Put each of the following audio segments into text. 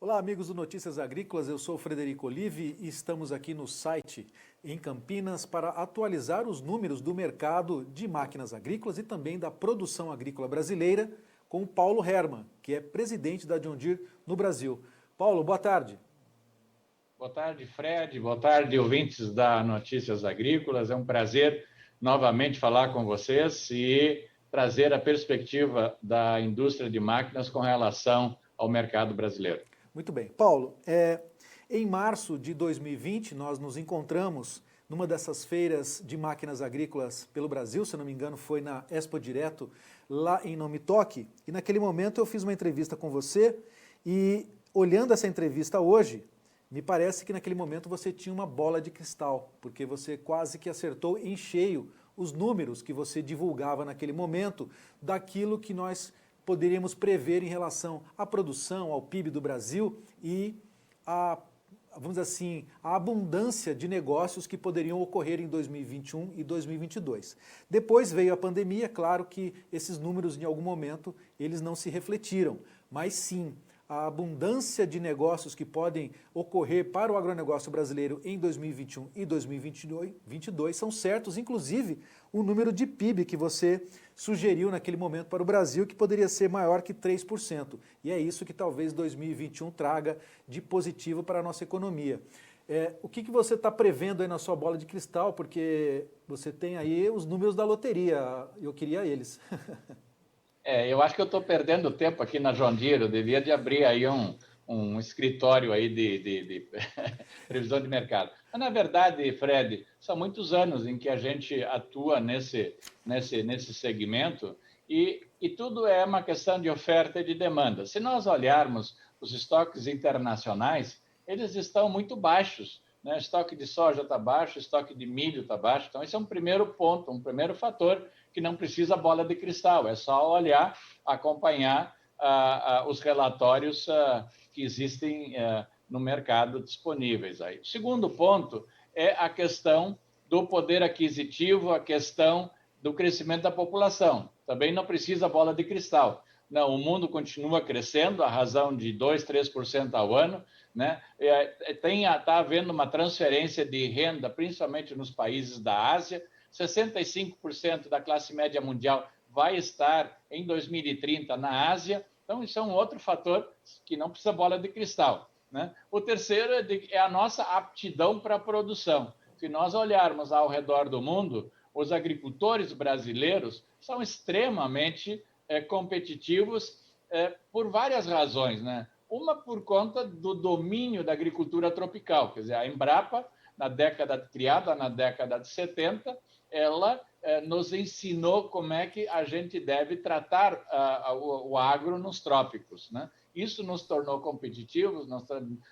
Olá, amigos do Notícias Agrícolas, eu sou o Frederico Olive e estamos aqui no site em Campinas para atualizar os números do mercado de máquinas agrícolas e também da produção agrícola brasileira com o Paulo Hermann, que é presidente da John Deere no Brasil. Paulo, boa tarde. Boa tarde, Fred. Boa tarde, ouvintes da Notícias Agrícolas. É um prazer novamente falar com vocês e trazer a perspectiva da indústria de máquinas com relação ao mercado brasileiro. Muito bem. Paulo, em março de 2020, nós nos encontramos numa dessas feiras de máquinas agrícolas pelo Brasil, se não me engano, foi na Expo Direto, lá em Nome Toque, e naquele momento eu fiz uma entrevista com você e, olhando essa entrevista hoje, me parece que naquele momento você tinha uma bola de cristal, porque você quase que acertou em cheio os números que você divulgava naquele momento daquilo que nós poderíamos prever em relação à produção, ao PIB do Brasil e vamos dizer assim, a abundância de negócios que poderiam ocorrer em 2021 e 2022. Depois veio a pandemia, claro que esses números em algum momento eles não se refletiram, mas sim, a abundância de negócios que podem ocorrer para o agronegócio brasileiro em 2021 e 2022 são certos, inclusive o número de PIB que você sugeriu naquele momento para o Brasil, que poderia ser maior que 3%. E é isso que talvez 2021 traga de positivo para a nossa economia. O que você está prevendo aí na sua bola de cristal? Porque você tem aí os números da loteria, eu queria eles. Eu acho que eu estou perdendo tempo aqui na John Deere. Eu devia de abrir aí um escritório aí de previsão de mercado. Mas, na verdade, Fred, são muitos anos em que a gente atua nesse segmento e tudo é uma questão de oferta e de demanda. Se nós olharmos os estoques internacionais, eles estão muito baixos, né? Estoque de soja está baixo, estoque de milho está baixo. Então, esse é um primeiro ponto, um primeiro fator que não precisa bola de cristal, é só olhar, acompanhar os relatórios que existem no mercado disponíveis. Aí. O segundo ponto é a questão do poder aquisitivo, a questão do crescimento da população. Também não precisa bola de cristal. Não, o mundo continua crescendo, a razão de 2%, 3% ao ano, né? Está havendo uma transferência de renda, principalmente nos países da Ásia. 65% da classe média mundial vai estar em 2030 na Ásia. Então, isso é um outro fator que não precisa bola de cristal, né? O terceiro é a nossa aptidão para a produção. Se nós olharmos ao redor do mundo, os agricultores brasileiros são extremamente competitivos por várias razões, né? Uma por conta do domínio da agricultura tropical, quer dizer, a Embrapa, criada na década de 70, ela nos ensinou como é que a gente deve tratar o agro nos trópicos, né? Isso nos tornou competitivos,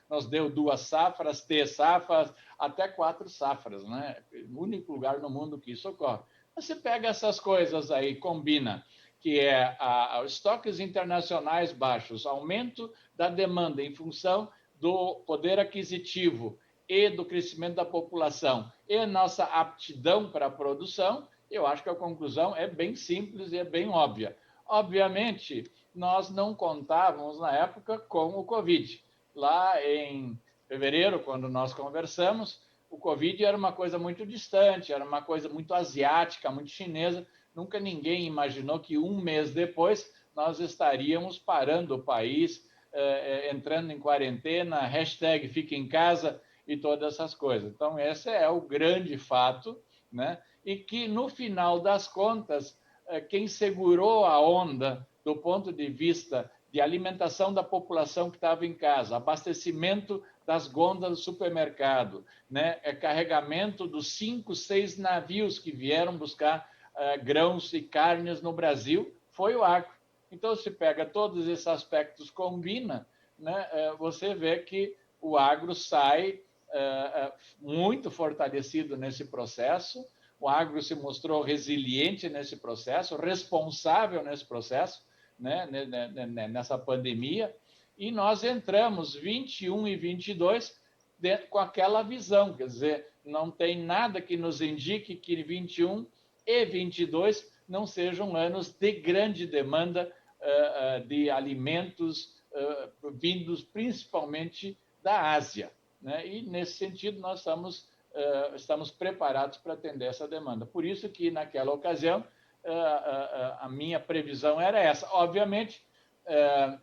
nos deu 2 safras, 3 safras, até 4 safras, né? O único lugar no mundo que isso ocorre. Você pega essas coisas aí, combina, que é os estoques internacionais baixos, aumento da demanda em função do poder aquisitivo e do crescimento da população e nossa aptidão para a produção, eu acho que a conclusão é bem simples e é bem óbvia. Obviamente, nós não contávamos na época com o Covid. Lá em fevereiro, quando nós conversamos, o Covid era uma coisa muito distante, era uma coisa muito asiática, muito chinesa. Nunca ninguém imaginou que um mês depois nós estaríamos parando o país, entrando em quarentena, hashtag fica em casa e todas essas coisas. Então, esse é o grande fato, né? E que, no final das contas, quem segurou a onda do ponto de vista de alimentação da população que estava em casa, abastecimento das gôndolas do supermercado, né? Carregamento dos 5, 6 navios que vieram buscar grãos e carnes no Brasil, foi o agro. Então, se pega todos esses aspectos, combina, né? Você vê que o agro sai muito fortalecido nesse processo. O agro se mostrou resiliente nesse processo, responsável nesse processo, né, nessa pandemia, e nós entramos 21 e 22 com aquela visão, quer dizer, não tem nada que nos indique que 21 e 22 não sejam anos de grande demanda de alimentos vindos principalmente da Ásia, né? E, nesse sentido, nós estamos preparados para atender essa demanda. Por isso que, naquela ocasião, a minha previsão era essa. Obviamente,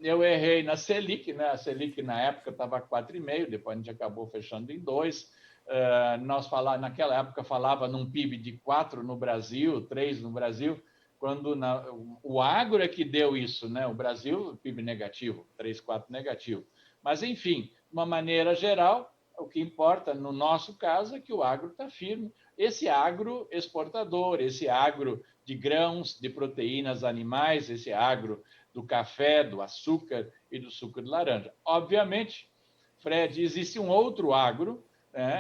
eu errei na Selic, né? A Selic, na época, estava 4,5%, depois a gente acabou fechando em 2%. Naquela época, falava num PIB de 4 no Brasil, 3 no Brasil, quando o agro é que deu isso, né? O Brasil, PIB negativo, 3, 4 negativo. Mas, enfim, de uma maneira geral, o que importa, no nosso caso, é que o agro está firme. Esse agro exportador, esse agro de grãos, de proteínas animais, esse agro do café, do açúcar e do suco de laranja. Obviamente, Fred, existe um outro agro,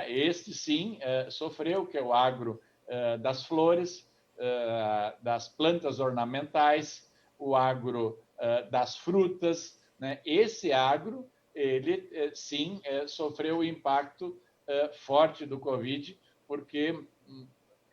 este sim sofreu, que é o agro das flores, das plantas ornamentais, o agro das frutas, né? Esse agro, ele sim sofreu o impacto forte do Covid, porque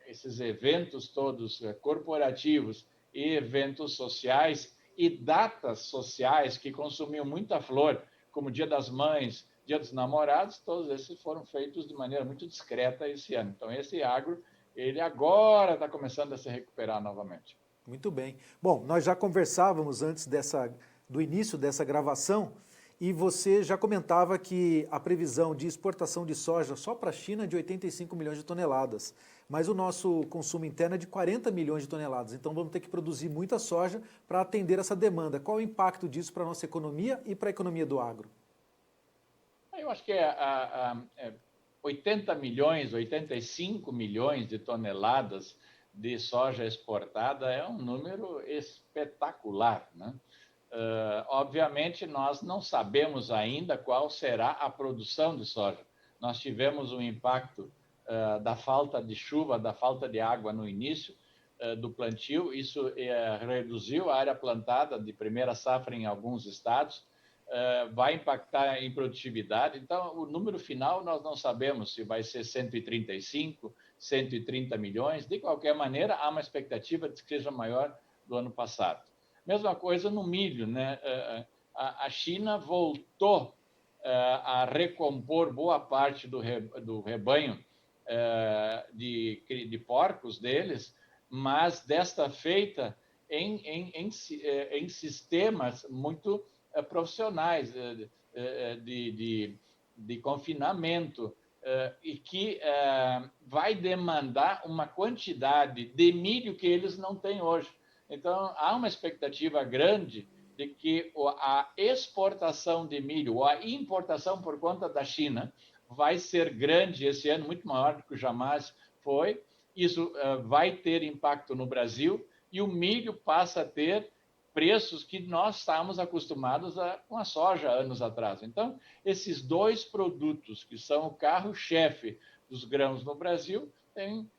esses eventos todos corporativos e eventos sociais e datas sociais que consumiam muita flor, como Dia das Mães, Dia dos Namorados, todos esses foram feitos de maneira muito discreta esse ano. Então, esse agro, ele agora está começando a se recuperar novamente. Muito bem. Bom, nós já conversávamos antes do início dessa gravação e você já comentava que a previsão de exportação de soja só para a China é de 85 milhões de toneladas, mas o nosso consumo interno é de 40 milhões de toneladas, então vamos ter que produzir muita soja para atender essa demanda. Qual é o impacto disso para a nossa economia e para a economia do agro? Eu acho que 80 milhões, 85 milhões de toneladas de soja exportada é um número espetacular, né? Obviamente, nós não sabemos ainda qual será a produção de soja. Nós tivemos um impacto da falta de chuva, da falta de água no início do plantio. Isso reduziu a área plantada de primeira safra em alguns estados, vai impactar em produtividade. Então, o número final nós não sabemos se vai ser 135, 130 milhões. De qualquer maneira, há uma expectativa de que seja maior do ano passado. Mesma coisa no milho, né? A China voltou a recompor boa parte do rebanho de porcos deles, mas desta feita em sistemas muito profissionais de confinamento e que vai demandar uma quantidade de milho que eles não têm hoje. Então, há uma expectativa grande de que a exportação de milho ou a importação por conta da China vai ser grande esse ano, muito maior do que jamais foi. Isso vai ter impacto no Brasil e o milho passa a ter preços que nós estávamos acostumados com a soja anos atrás. Então, esses dois produtos, que são o carro-chefe dos grãos no Brasil, têm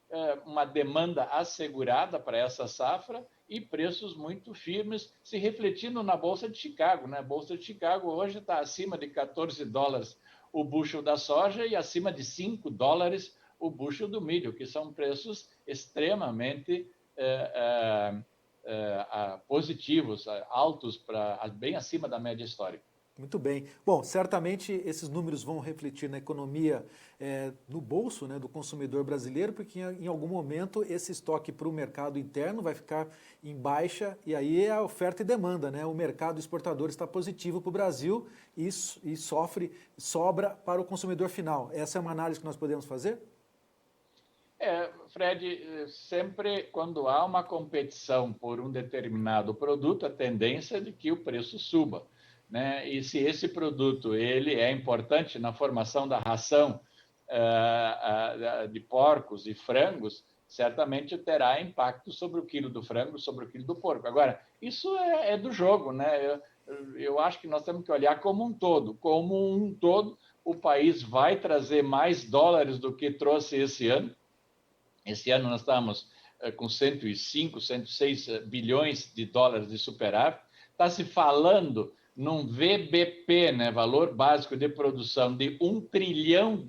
uma demanda assegurada para essa safra e preços muito firmes, se refletindo na Bolsa de Chicago, né? A Bolsa de Chicago hoje está acima de 14 dólares o bushel da soja e acima de 5 dólares o bushel do milho, que são preços extremamente positivos, altos, bem acima da média histórica. Muito bem. Bom, certamente esses números vão refletir na economia, no bolso, né, do consumidor brasileiro, porque em algum momento esse estoque para o mercado interno vai ficar em baixa e aí é a oferta e demanda, né? O mercado exportador está positivo para o Brasil e sobra para o consumidor final. Essa é uma análise que nós podemos fazer? Fred, sempre quando há uma competição por um determinado produto, a tendência é de que o preço suba, né? E se esse produto ele é importante na formação da ração de porcos e frangos, certamente terá impacto sobre o quilo do frango, sobre o quilo do porco. Agora, isso é do jogo, né? Eu acho que nós temos que olhar como um todo. Como um todo, o país vai trazer mais dólares do que trouxe esse ano. Esse ano nós estamos com 105, 106 bilhões de dólares de superávit. Está se falando num VBP, né, valor básico de produção, de R$1 trilhão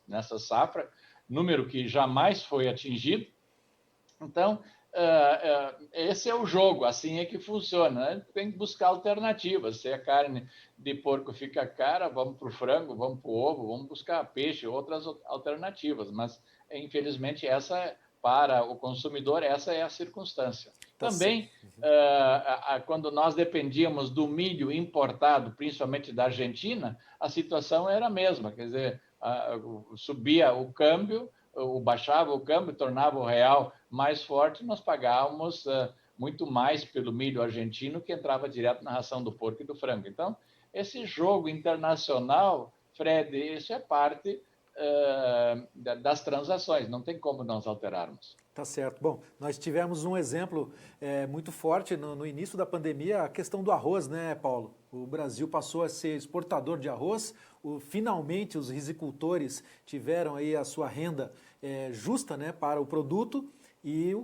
nessa safra, número que jamais foi atingido. Então, esse é o jogo, assim é que funciona, né? Tem que buscar alternativas. Se a carne de porco fica cara, vamos para o frango, vamos para o ovo, vamos buscar peixe, outras alternativas. Mas, infelizmente, para o consumidor, essa é a circunstância. Tá certo. Também, quando nós dependíamos do milho importado, principalmente da Argentina, a situação era a mesma. Quer dizer, subia o câmbio, baixava o câmbio, tornava o real mais forte, nós pagávamos muito mais pelo milho argentino que entrava direto na ração do porco e do frango. Então, esse jogo internacional, Fred, isso é parte das transações, não tem como nós alterarmos. Tá certo. Bom, nós tivemos um exemplo muito forte no início da pandemia, a questão do arroz, né, Paulo? O Brasil passou a ser exportador de arroz, finalmente os risicultores tiveram aí a sua renda justa, né, para o produto e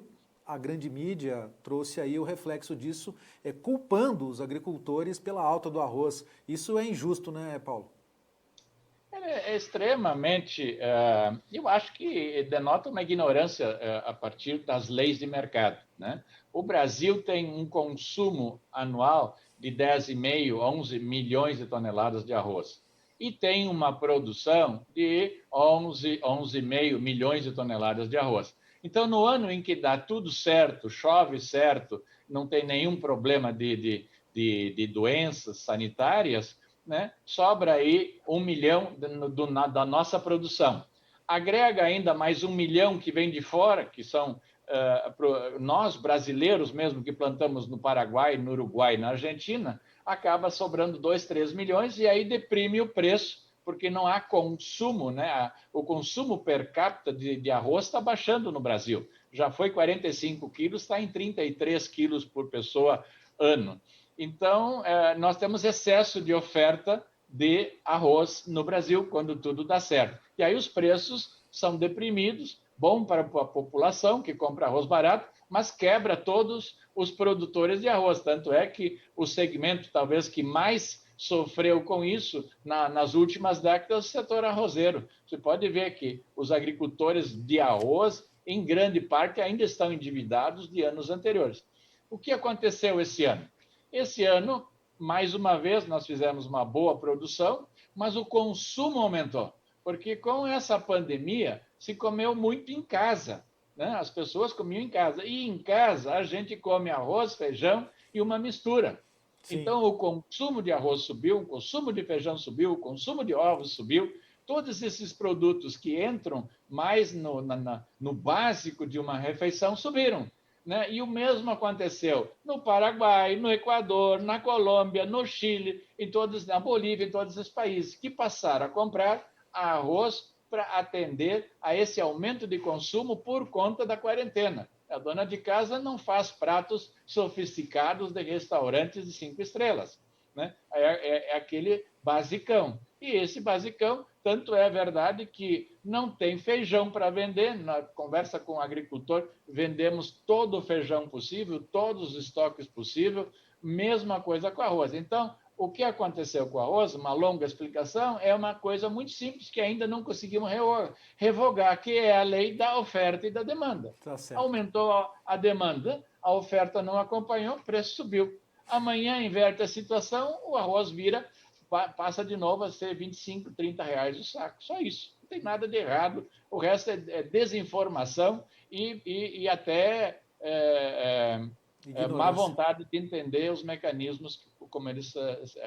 a grande mídia trouxe aí o reflexo disso, culpando os agricultores pela alta do arroz. Isso é injusto, né, Paulo? É extremamente, eu acho que denota uma ignorância a partir das leis de mercado, né? O Brasil tem um consumo anual de 10,5, 11 milhões de toneladas de arroz e tem uma produção de 11,5 milhões de toneladas de arroz. Então, no ano em que dá tudo certo, chove certo, não tem nenhum problema de doenças sanitárias, né? Sobra aí 1 milhão da nossa produção. Agrega ainda mais 1 milhão que vem de fora, que são nós, brasileiros mesmo, que plantamos no Paraguai, no Uruguai, na Argentina, acaba sobrando 2, 3 milhões e aí deprime o preço, porque não há consumo, né? O consumo per capita de arroz está baixando no Brasil. Já foi 45 quilos, está em 33 quilos por pessoa ano. Então, nós temos excesso de oferta de arroz no Brasil, quando tudo dá certo. E aí os preços são deprimidos, bom para a população que compra arroz barato, mas quebra todos os produtores de arroz. Tanto é que o segmento, talvez, que mais sofreu com isso nas últimas décadas, o setor arrozeiro. Você pode ver que os agricultores de arroz, em grande parte, ainda estão endividados de anos anteriores. O que aconteceu esse ano? Esse ano, mais uma vez, nós fizemos uma boa produção, mas o consumo aumentou, porque com essa pandemia se comeu muito em casa, né? As pessoas comiam em casa, e em casa a gente come arroz, feijão e uma mistura. Sim. Então, o consumo de arroz subiu, o consumo de feijão subiu, o consumo de ovos subiu, todos esses produtos que entram mais no básico de uma refeição subiram. Né? E o mesmo aconteceu no Paraguai, no Equador, na Colômbia, no Chile, na Bolívia, em todos esses países que passaram a comprar arroz para atender a esse aumento de consumo por conta da quarentena. A dona de casa não faz pratos sofisticados de restaurantes de 5 estrelas. Né? É aquele basicão. E esse basicão, tanto é verdade que não tem feijão para vender. Na conversa com o agricultor, vendemos todo o feijão possível, todos os estoques possíveis, mesma coisa com arroz. Então, o que aconteceu com o arroz, uma longa explicação, é uma coisa muito simples que ainda não conseguimos revogar, que é a lei da oferta e da demanda. Tá certo. Aumentou a demanda, a oferta não acompanhou, o preço subiu. Amanhã inverte a situação, o arroz passa de novo a ser 25, 30 reais o saco. Só isso. Não tem nada de errado. O resto é desinformação e até má vontade de entender os mecanismos como eles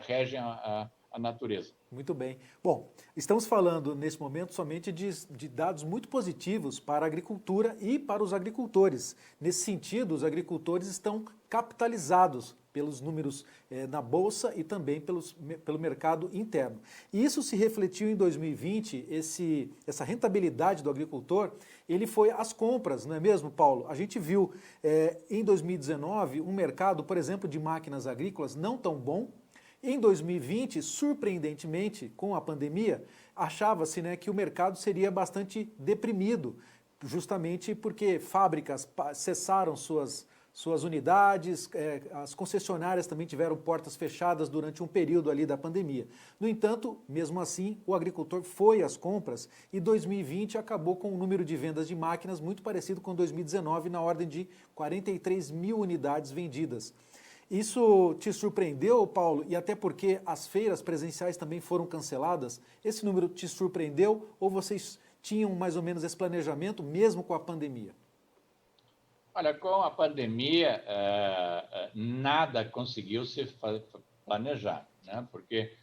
regem a natureza. Muito bem. Bom, estamos falando nesse momento somente de dados muito positivos para a agricultura e para os agricultores. Nesse sentido, os agricultores estão capitalizados pelos números na Bolsa e também pelo mercado interno. E isso se refletiu em 2020, essa rentabilidade do agricultor, ele foi às compras, não é mesmo, Paulo? A gente viu em 2019 um mercado, por exemplo, de máquinas agrícolas não tão bom. Em 2020, surpreendentemente, com a pandemia, achava-se, né, que o mercado seria bastante deprimido, justamente porque fábricas cessaram suas suas unidades, as concessionárias também tiveram portas fechadas durante um período ali da pandemia. No entanto, mesmo assim, o agricultor foi às compras e 2020 acabou com um número de vendas de máquinas muito parecido com 2019, na ordem de 43 mil unidades vendidas. Isso te surpreendeu, Paulo? E até porque as feiras presenciais também foram canceladas, esse número te surpreendeu ou vocês tinham mais ou menos esse planejamento mesmo com a pandemia? Olha, com a pandemia, nada conseguiu se planejar, né? Porque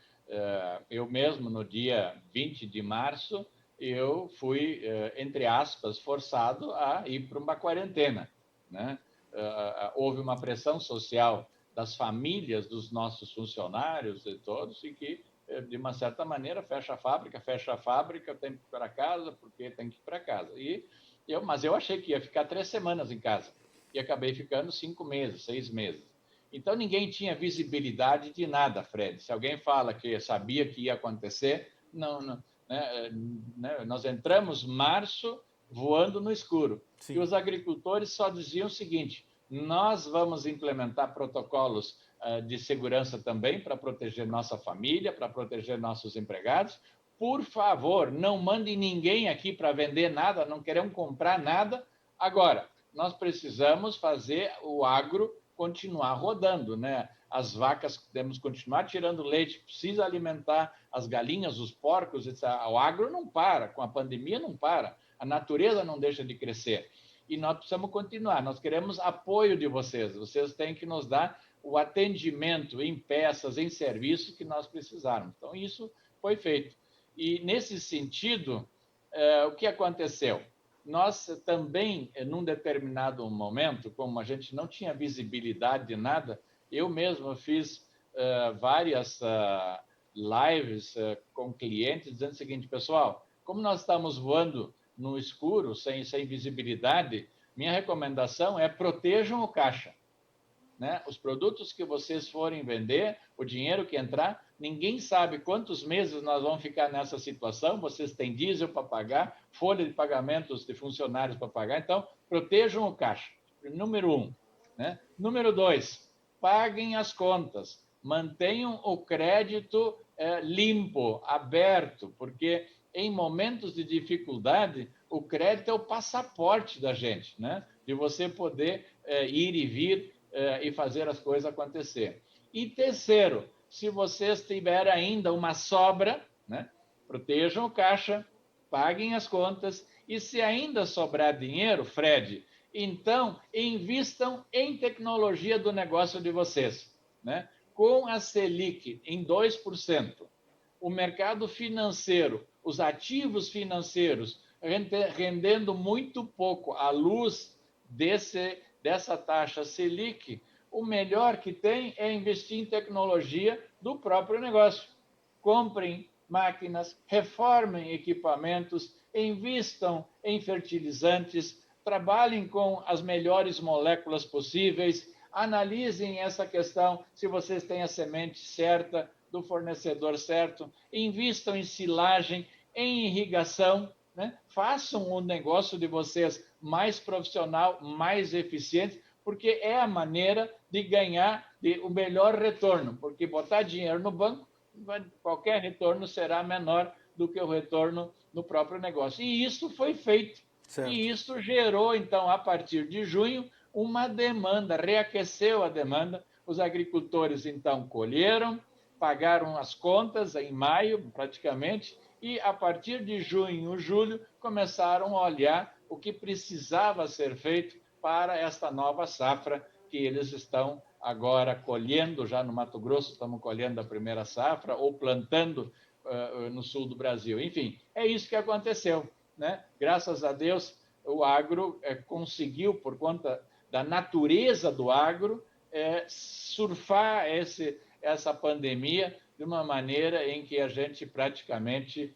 eu mesmo, no dia 20 de março, eu fui, entre aspas, forçado a ir para uma quarentena, né? Houve uma pressão social das famílias dos nossos funcionários e todos, e que, de uma certa maneira, fecha a fábrica, tem que ir para casa, porque tem que ir para casa. Mas eu achei que ia ficar 3 semanas em casa e acabei ficando 5 meses, 6 meses. Então, ninguém tinha visibilidade de nada, Fred. Se alguém fala que sabia que ia acontecer, não, né? Nós entramos março voando no escuro. Sim. E os agricultores só diziam o seguinte: nós vamos implementar protocolos de segurança também para proteger nossa família, para proteger nossos empregados. Por favor, não mandem ninguém aqui para vender nada, não queremos comprar nada. Agora, nós precisamos fazer o agro continuar rodando, né? As vacas temos que continuar tirando leite, precisa alimentar as galinhas, os porcos, etc. O agro não para, com a pandemia não para, a natureza não deixa de crescer. E nós precisamos continuar, nós queremos apoio de vocês, vocês têm que nos dar o atendimento em peças, em serviços que nós precisarmos. Então, isso foi feito. E, nesse sentido, o que aconteceu? Nós também, num determinado momento, como a gente não tinha visibilidade de nada, eu mesmo fiz várias lives com clientes dizendo o seguinte: pessoal, como nós estamos voando no escuro, sem visibilidade, minha recomendação é protejam o caixa. Né? Os produtos que vocês forem vender, o dinheiro que entrar, ninguém sabe quantos meses nós vamos ficar nessa situação, vocês têm diesel para pagar, folha de pagamentos de funcionários para pagar, então protejam o caixa, número 1. Né? Número 2, paguem as contas, mantenham o crédito limpo, aberto, porque em momentos de dificuldade, o crédito é o passaporte da gente, né? De você poder ir e vir e fazer as coisas acontecer. E terceiro, se vocês tiverem ainda uma sobra, né, protejam o caixa, paguem as contas, e se ainda sobrar dinheiro, Fred, então invistam em tecnologia do negócio de vocês. Né? Com a Selic em 2%, o mercado financeiro, os ativos financeiros rendendo muito pouco à luz dessa taxa Selic, o melhor que tem é investir em tecnologia do próprio negócio. Comprem máquinas, reformem equipamentos, invistam em fertilizantes, trabalhem com as melhores moléculas possíveis, analisem essa questão, se vocês têm a semente certa, do fornecedor certo, invistam em silagem, em irrigação, né? Façam o negócio de vocês mais profissional, mais eficiente, porque é a maneira de ganhar o melhor retorno, porque botar dinheiro no banco, qualquer retorno será menor do que o retorno no próprio negócio. E isso foi feito. Certo. E isso gerou, então, a partir de junho, uma demanda, reaqueceu a demanda. Os agricultores, então, colheram, pagaram as contas em maio, praticamente, e a partir de junho, julho, começaram a olhar o que precisava ser feito para esta nova safra que eles estão agora colhendo, já no Mato Grosso estamos colhendo a primeira safra, ou plantando no sul do Brasil. Enfim, é isso que aconteceu. Né? Graças a Deus, o agro conseguiu, por conta da natureza do agro, surfar essa pandemia de uma maneira em que a gente praticamente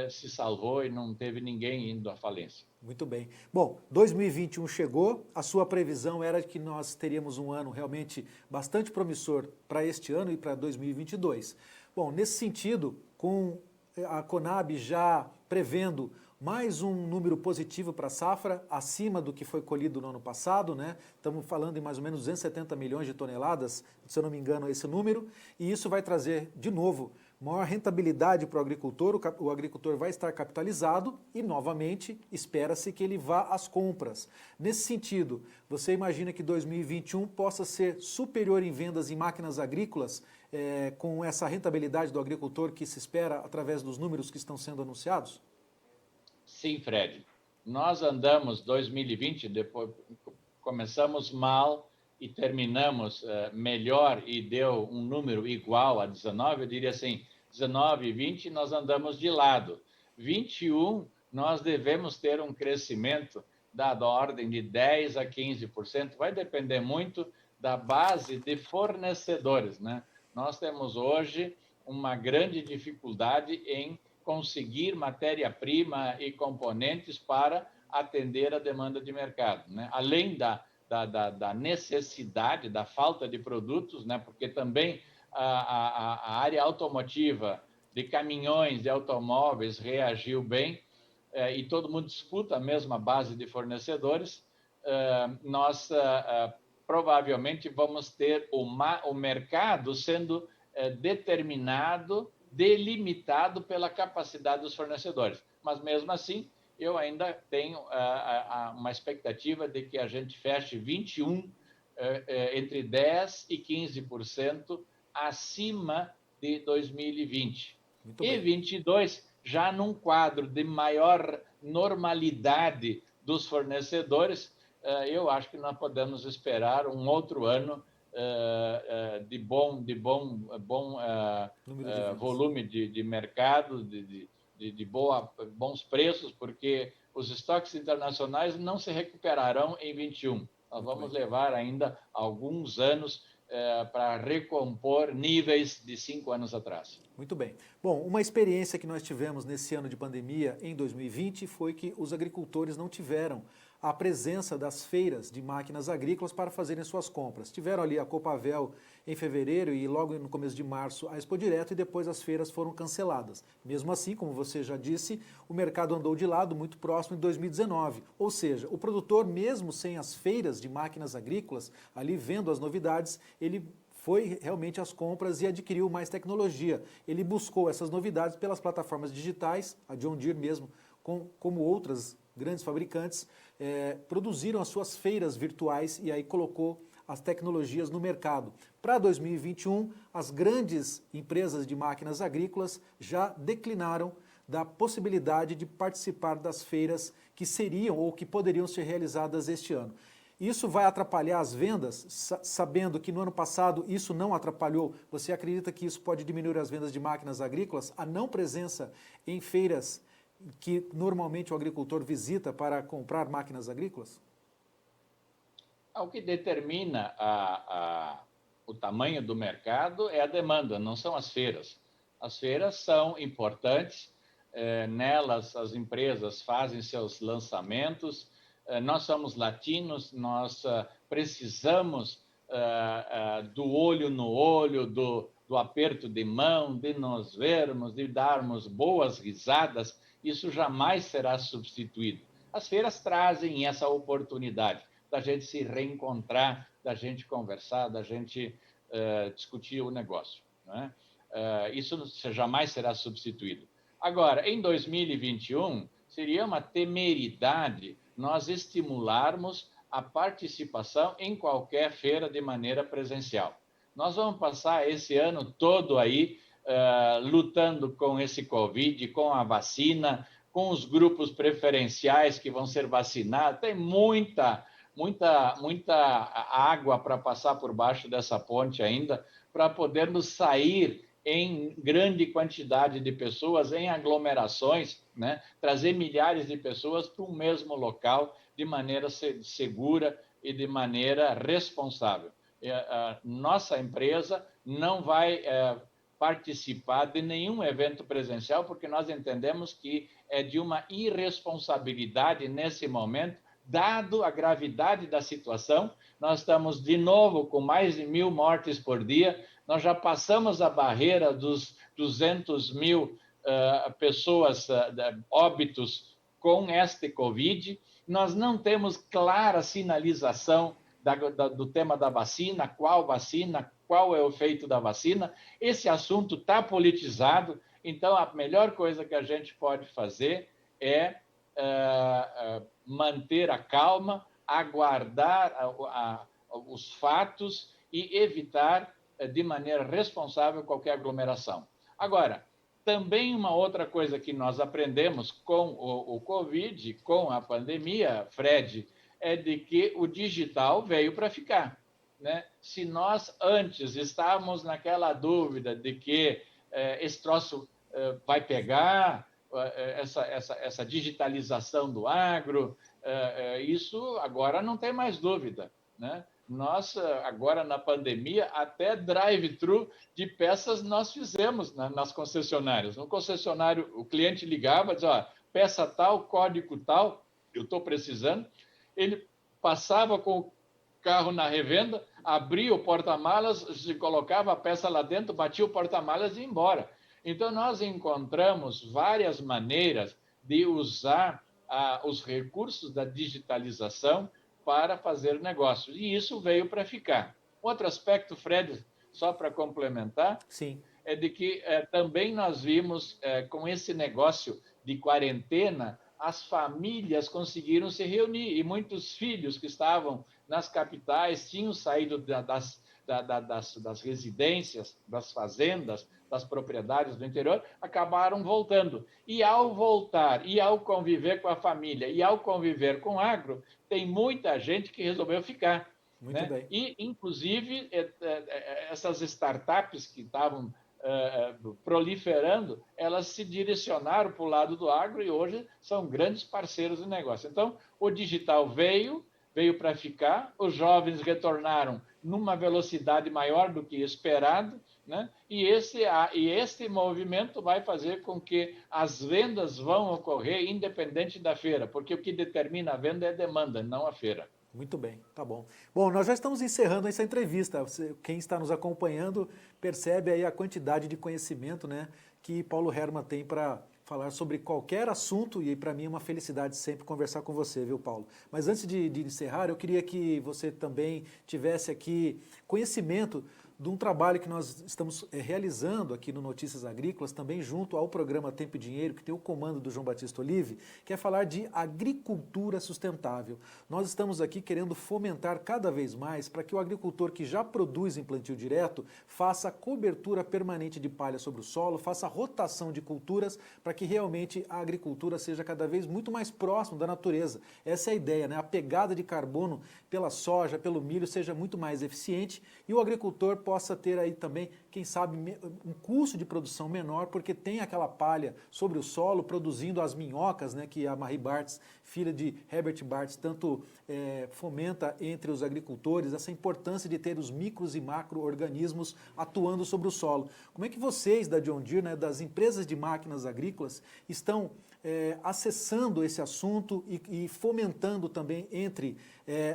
se salvou e não teve ninguém indo à falência. Muito bem. Bom, 2021 chegou, a sua previsão era que nós teríamos um ano realmente bastante promissor para este ano e para 2022. Bom, nesse sentido, com a Conab já prevendo mais um número positivo para a safra, acima do que foi colhido no ano passado, né? Estamos falando em mais ou menos 270 milhões de toneladas, se eu não me engano, esse número, e isso vai trazer, de novo, maior rentabilidade para o agricultor vai estar capitalizado e, novamente, espera-se que ele vá às compras. Nesse sentido, você imagina que 2021 possa ser superior em vendas em máquinas agrícolas, com essa rentabilidade do agricultor que se espera através dos números que estão sendo anunciados? Sim, Fred. Nós andamos 2020, depois começamos mal e terminamos melhor e deu um número igual a 19. Eu diria assim, 19 e 20 nós andamos de lado. 21 nós devemos ter um crescimento da ordem de 10 a 15%. Vai depender muito da base de fornecedores, né? Nós temos hoje uma grande dificuldade em conseguir matéria-prima e componentes para atender a demanda de mercado, né? Além da necessidade, da falta de produtos, né? Porque também a área automotiva, de caminhões, de automóveis, reagiu bem, e todo mundo disputa a mesma base de fornecedores. Nós provavelmente vamos ter o mercado sendo determinado, delimitado pela capacidade dos fornecedores. Mas, mesmo assim, eu ainda tenho uma expectativa de que a gente feche 21 entre 10% e 15% acima de 2020. Muito E bem. 22, já num quadro de maior normalidade dos fornecedores, eu acho que nós podemos esperar um outro ano de bom volume de mercado, de bons preços, porque os estoques internacionais não se recuperarão em 21. Nós vamos levar ainda alguns anos para recompor níveis de 5 anos atrás. Muito bem. Bom, uma experiência que nós tivemos nesse ano de pandemia, em 2020, foi que os agricultores não tiveram a presença das feiras de máquinas agrícolas para fazerem suas compras. Tiveram ali a Copavel em fevereiro e logo no começo de março a Expo Direto, e depois as feiras foram canceladas. Mesmo assim, como você já disse, o mercado andou de lado muito próximo em 2019. Ou seja, o produtor, mesmo sem as feiras de máquinas agrícolas, ali vendo as novidades, ele foi realmente às compras e adquiriu mais tecnologia. Ele buscou essas novidades pelas plataformas digitais, a John Deere mesmo, como outras grandes fabricantes, produziram as suas feiras virtuais e aí colocou as tecnologias no mercado. Para 2021, as grandes empresas de máquinas agrícolas já declinaram da possibilidade de participar das feiras que seriam ou que poderiam ser realizadas este ano. Isso vai atrapalhar as vendas, sabendo que no ano passado isso não atrapalhou? Você acredita que isso pode diminuir as vendas de máquinas agrícolas? A não presença em feiras que normalmente o agricultor visita para comprar máquinas agrícolas? O que determina o tamanho do mercado é a demanda, não são as feiras. As feiras são importantes, nelas as empresas fazem seus lançamentos. Nós somos latinos, nós precisamos do olho no olho, do aperto de mão, de nos vermos, de darmos boas risadas. Isso jamais será substituído. As feiras trazem essa oportunidade da gente se reencontrar, da gente conversar, da gente discutir o negócio, né? Isso jamais será substituído. Agora, em 2021, seria uma temeridade nós estimularmos a participação em qualquer feira de maneira presencial. Nós vamos passar esse ano todo aí lutando com esse Covid, com a vacina, com os grupos preferenciais que vão ser vacinados. Tem muita água para passar por baixo dessa ponte ainda, para podermos sair em grande quantidade de pessoas, em aglomerações, né? Trazer milhares de pessoas para um mesmo local de maneira segura e de maneira responsável. A nossa empresa não vai participar de nenhum evento presencial, porque nós entendemos que é de uma irresponsabilidade nesse momento, dado a gravidade da situação. Nós estamos de novo com mais de 1.000 mortes por dia, nós já passamos a barreira dos 200.000 pessoas, óbitos com este Covid. Nós não temos clara sinalização do tema da vacina, qual é o efeito da vacina. Esse assunto está politizado, então a melhor coisa que a gente pode fazer é manter a calma, aguardar os fatos e evitar, de maneira responsável, qualquer aglomeração. Agora, também uma outra coisa que nós aprendemos com o Covid, com a pandemia, Fred, é de que o digital veio para ficar, né? Se nós antes estávamos naquela dúvida de que esse troço vai pegar, essa digitalização do agro, isso agora não tem mais dúvida, né? Nós, agora na pandemia, até drive-thru de peças nós fizemos nas concessionárias. No concessionário, o cliente ligava, dizia, ó, peça tal, código tal, eu estou precisando. Ele passava com o carro na revenda, abria o porta-malas, se colocava a peça lá dentro, batia o porta-malas e ia embora. Então, nós encontramos várias maneiras de usar os recursos da digitalização para fazer negócios. E isso veio para ficar. Outro aspecto, Fred, só para complementar, sim, é de que também nós vimos, com esse negócio de quarentena, as famílias conseguiram se reunir e muitos filhos que estavam nas capitais tinham saído das residências, das fazendas, das propriedades do interior, acabaram voltando. E ao voltar, e ao conviver com a família, e ao conviver com o agro, tem muita gente que resolveu ficar. muito Né? bem. E, inclusive, essas startups que estavam proliferando, elas se direcionaram para o lado do agro e hoje são grandes parceiros de negócio. Então, o digital veio para ficar, os jovens retornaram numa velocidade maior do que esperado, né? E esse movimento vai fazer com que as vendas vão ocorrer independente da feira, porque o que determina a venda é a demanda, não a feira. Muito bem, tá bom. Bom, nós já estamos encerrando essa entrevista. Quem está nos acompanhando percebe aí a quantidade de conhecimento, né, que Paulo Hermann tem para falar sobre qualquer assunto, e para mim é uma felicidade sempre conversar com você, viu, Paulo? Mas antes de encerrar, eu queria que você também tivesse aqui conhecimento de um trabalho que nós estamos realizando aqui no Notícias Agrícolas, também junto ao programa Tempo e Dinheiro, que tem o comando do João Batista Olive, que é falar de agricultura sustentável. Nós estamos aqui querendo fomentar cada vez mais para que o agricultor que já produz em plantio direto faça cobertura permanente de palha sobre o solo, faça rotação de culturas, para que realmente a agricultura seja cada vez muito mais próximo da natureza. Essa é a ideia, né? A pegada de carbono pela soja, pelo milho, seja muito mais eficiente e o agricultor possa ter aí também, quem sabe, um custo de produção menor, porque tem aquela palha sobre o solo, produzindo as minhocas, né, que a Marie Barthes, filha de Herbert Barthes, tanto fomenta entre os agricultores, essa importância de ter os micros e macro-organismos atuando sobre o solo. Como é que vocês, da John Deere, né, das empresas de máquinas agrícolas, estão acessando esse assunto e fomentando também entre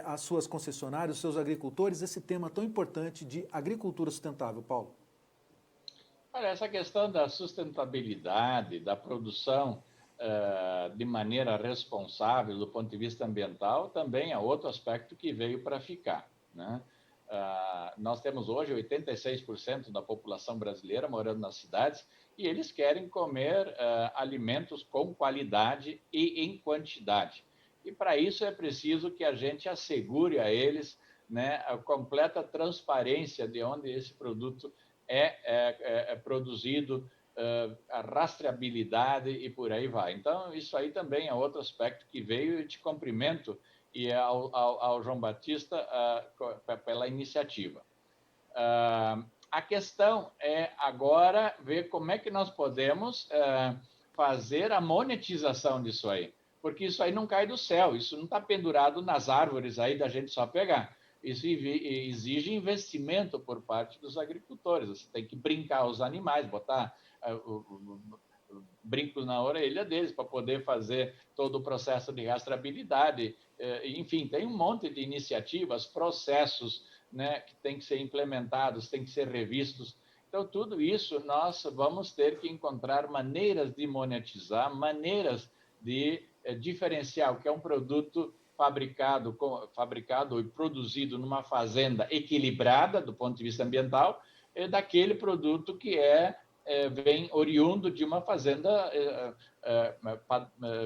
as suas concessionárias, os seus agricultores, esse tema tão importante de agricultura sustentável, Paulo? Olha, essa questão da sustentabilidade, da produção de maneira responsável do ponto de vista ambiental, também é outro aspecto que veio para ficar, né? Nós temos hoje 86% da população brasileira morando nas cidades e eles querem comer alimentos com qualidade e em quantidade. E para isso é preciso que a gente assegure a eles, né, a completa transparência de onde esse produto é produzido, a rastreabilidade e por aí vai. Então, isso aí também é outro aspecto que veio e te cumprimento e ao João Batista pela iniciativa. A questão é agora ver como é que nós podemos fazer a monetização disso aí, porque isso aí não cai do céu, isso não está pendurado nas árvores aí da gente só pegar. Isso exige investimento por parte dos agricultores. Você tem que brincar os animais, botar brincos na orelha deles para poder fazer todo o processo de rastreabilidade. Enfim, tem um monte de iniciativas, processos, né, que tem que ser implementados, tem que ser revistos. Então, tudo isso nós vamos ter que encontrar maneiras de monetizar, maneiras de diferenciar o que é um produto fabricado e produzido numa fazenda equilibrada do ponto de vista ambiental, daquele produto que vem oriundo de uma fazenda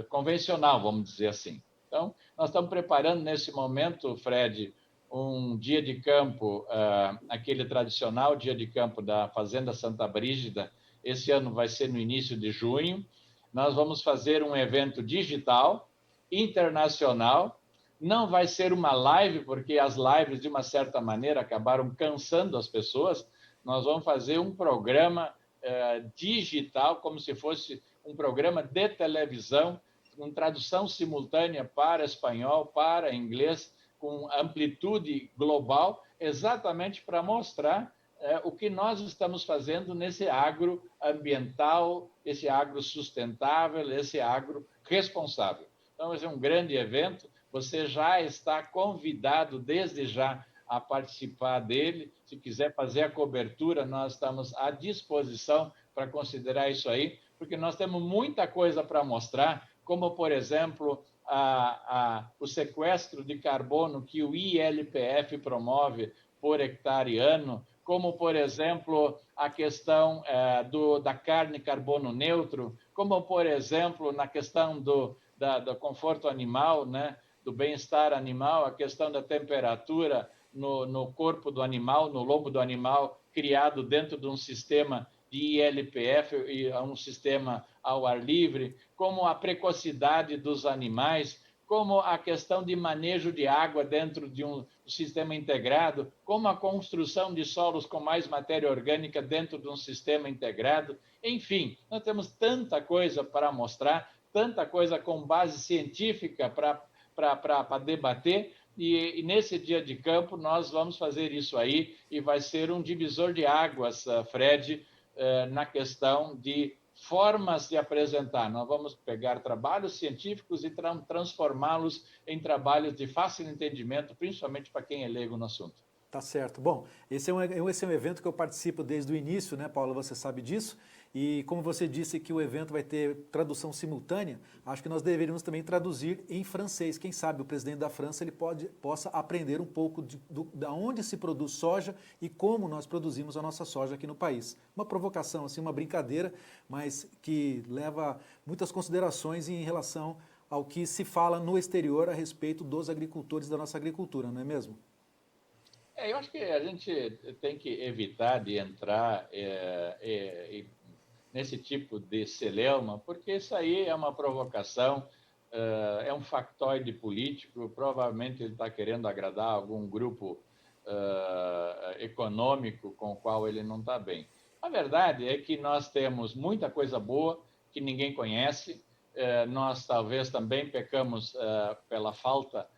convencional, vamos dizer assim. Então, nós estamos preparando nesse momento, Fred, um dia de campo, aquele tradicional dia de campo da Fazenda Santa Brígida. Esse ano vai ser no início de junho. Nós vamos fazer um evento digital, internacional. Não vai ser uma live, porque as lives, de uma certa maneira, acabaram cansando as pessoas. Nós vamos fazer um programa digital, como se fosse um programa de televisão, com tradução simultânea para espanhol, para inglês, com amplitude global, exatamente para mostrar o que nós estamos fazendo nesse agro ambiental, esse agro sustentável, esse agro responsável. Então, esse é um grande evento. Você já está convidado desde já a participar dele. Se quiser fazer a cobertura, nós estamos à disposição para considerar isso aí, porque nós temos muita coisa para mostrar, como, por exemplo, o sequestro de carbono que o ILPF promove por hectare ano, como, por exemplo, a questão da carne carbono neutro, como, por exemplo, na questão do conforto animal, né? Do bem-estar animal, a questão da temperatura no corpo do animal, no lombo do animal, criado dentro de um sistema de ILPF, um sistema ao ar livre, como a precocidade dos animais, como a questão de manejo de água dentro de um sistema integrado, como a construção de solos com mais matéria orgânica dentro de um sistema integrado. Enfim, nós temos tanta coisa para mostrar, tanta coisa com base científica para debater, e nesse dia de campo nós vamos fazer isso aí, e vai ser um divisor de águas, Fred, na questão de formas de apresentar. Nós vamos pegar trabalhos científicos e transformá-los em trabalhos de fácil entendimento, principalmente para quem é leigo no assunto. Tá certo. Bom, esse é um evento que eu participo desde o início, né, Paula? Você sabe disso. E como você disse que o evento vai ter tradução simultânea, acho que nós deveríamos também traduzir em francês. Quem sabe o presidente da França ele possa aprender um pouco de onde se produz soja e como nós produzimos a nossa soja aqui no país. Uma provocação, assim, uma brincadeira, mas que leva muitas considerações em relação ao que se fala no exterior a respeito dos agricultores da nossa agricultura, não é mesmo? Eu acho que a gente tem que evitar de entrar nesse tipo de celeuma, porque isso aí é uma provocação, é um factoide político, provavelmente ele está querendo agradar algum grupo econômico com o qual ele não está bem. A verdade é que nós temos muita coisa boa que ninguém conhece, nós talvez também pecamos pela falta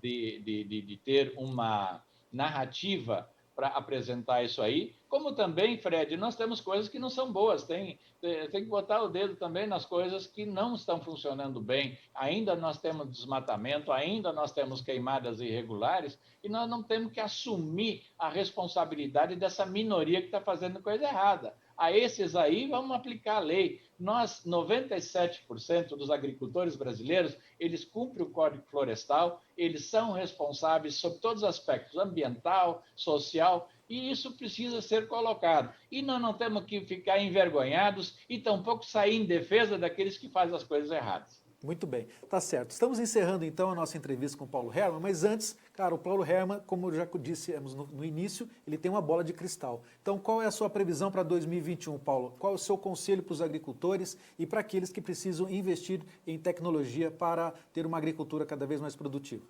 de ter uma narrativa para apresentar isso aí, como também, Fred, nós temos coisas que não são boas, tem que botar o dedo também nas coisas que não estão funcionando bem, ainda nós temos desmatamento, ainda nós temos queimadas irregulares, e nós não temos que assumir a responsabilidade dessa minoria que está fazendo coisa errada. A esses aí, vamos aplicar a lei. Nós, 97% dos agricultores brasileiros, eles cumprem o Código Florestal, eles são responsáveis sobre todos os aspectos, ambiental, social, e isso precisa ser colocado. E nós não temos que ficar envergonhados e tampouco sair em defesa daqueles que fazem as coisas erradas. Muito bem, tá certo. Estamos encerrando então a nossa entrevista com o Paulo Hermann, mas antes, cara, o Paulo Hermann, como já dissemos no início, ele tem uma bola de cristal. Então, qual é a sua previsão para 2021, Paulo? Qual é o seu conselho para os agricultores e para aqueles que precisam investir em tecnologia para ter uma agricultura cada vez mais produtiva?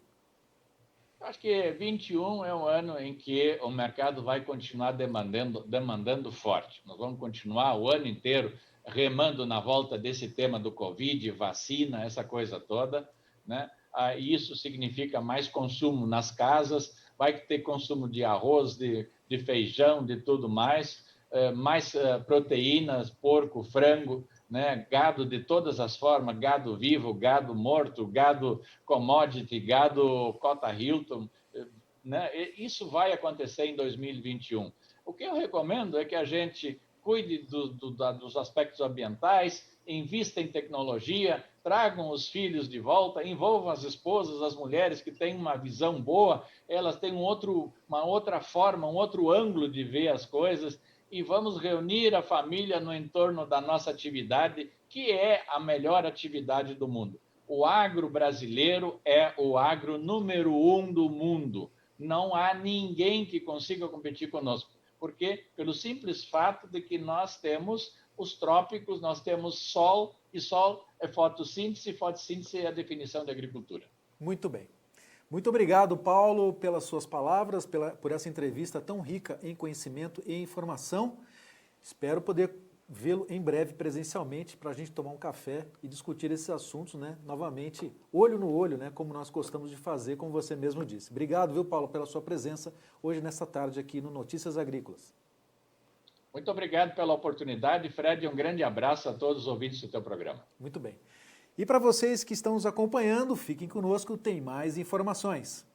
Acho que 21 é um ano em que o mercado vai continuar demandando forte. Nós vamos continuar o ano inteiro remando na volta desse tema do Covid, vacina, essa coisa toda, né? E isso significa mais consumo nas casas, vai ter consumo de arroz, de feijão, de tudo mais proteínas, porco, frango, né? Gado de todas as formas, gado vivo, gado morto, gado commodity, gado Cota Hilton, né? Isso vai acontecer em 2021. O que eu recomendo é que a gente cuide dos aspectos ambientais, invista em tecnologia, tragam os filhos de volta, envolvam as esposas, as mulheres que têm uma visão boa, elas têm uma outra forma, um outro ângulo de ver as coisas, e vamos reunir a família no entorno da nossa atividade, que é a melhor atividade do mundo. O agro brasileiro é o agro número 1 do mundo. Não há ninguém que consiga competir conosco. Por quê? Pelo simples fato de que nós temos os trópicos, nós temos sol, e sol é fotossíntese, e fotossíntese é a definição de agricultura. Muito bem. Muito obrigado, Paulo, pelas suas palavras, por essa entrevista tão rica em conhecimento e informação. Espero poder vê-lo em breve presencialmente para a gente tomar um café e discutir esses assuntos, né, novamente, olho no olho, né, como nós gostamos de fazer, como você mesmo disse. Obrigado, viu, Paulo, pela sua presença hoje, nesta tarde, aqui no Notícias Agrícolas. Muito obrigado pela oportunidade, Fred, um grande abraço a todos os ouvintes do teu programa. Muito bem. E para vocês que estão nos acompanhando, fiquem conosco, tem mais informações.